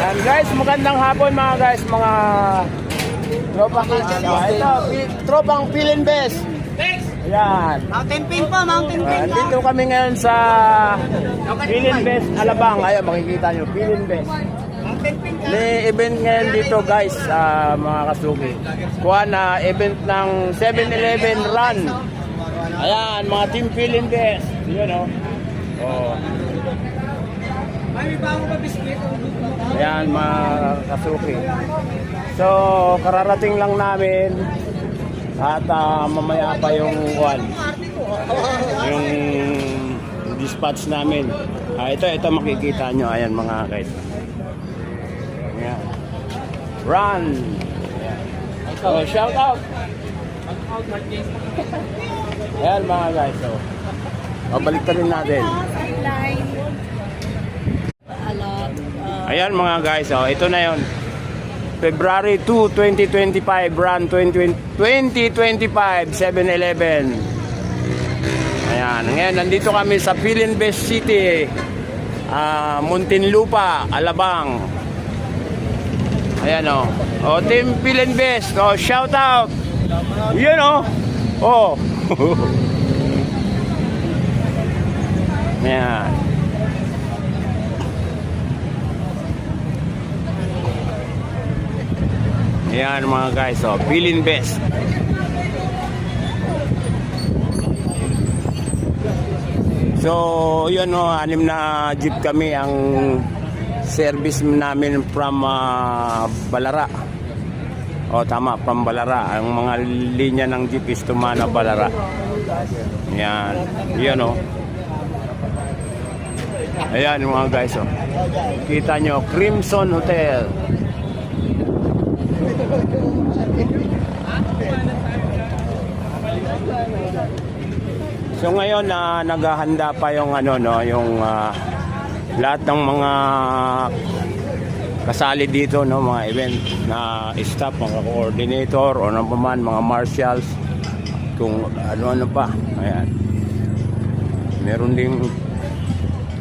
Yan guys, magandang hapon mga guys, mga tropang ito, tropang Philin Best. Ayan. Mountain Pin po, Mountain Pin. Dito kami ngayon sa Philin Best Alabang. Ayan, makikita nyo, Philin Best. May event ngayon dito guys, mga kasuki. Kuha na event ng 7-Eleven run. Ayan, mga team Philin Best. Yun o. Oh. Ayan mga kasuki. So, kararating lang namin. At mamaya pa yung yung dispatch namin. Ito makikita nyo. Ayan mga guys. Ayan. Run! So, shout out! Ayan mga guys. So, balik rin natin. Ayan mga guys. So, ito na yon. February 2, 2025, run 2025, 7-Eleven. Ayan, ngayon nandito kami sa Philin Best City, Muntinlupa, Alabang. Ayan o. Team Philin Best. Shout out. Yun o. Ayan. Ayan mga guys, Philin Best. So, yun anim na jeep kami ang service namin from Balara. Tama, from Balara. Ang mga linya ng jeep is Tumana, Balara. Ayan, yun Ayan mga guys, kita nyo, Crimson Hotel. So ngayon naghahanda pa yung yung lahat ng mga kasali dito, mga event na staff, mga coordinator o naman mga marshals, kung ano pa. Ayan. Meron ding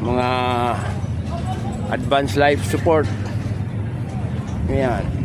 mga advanced life support. Ayan.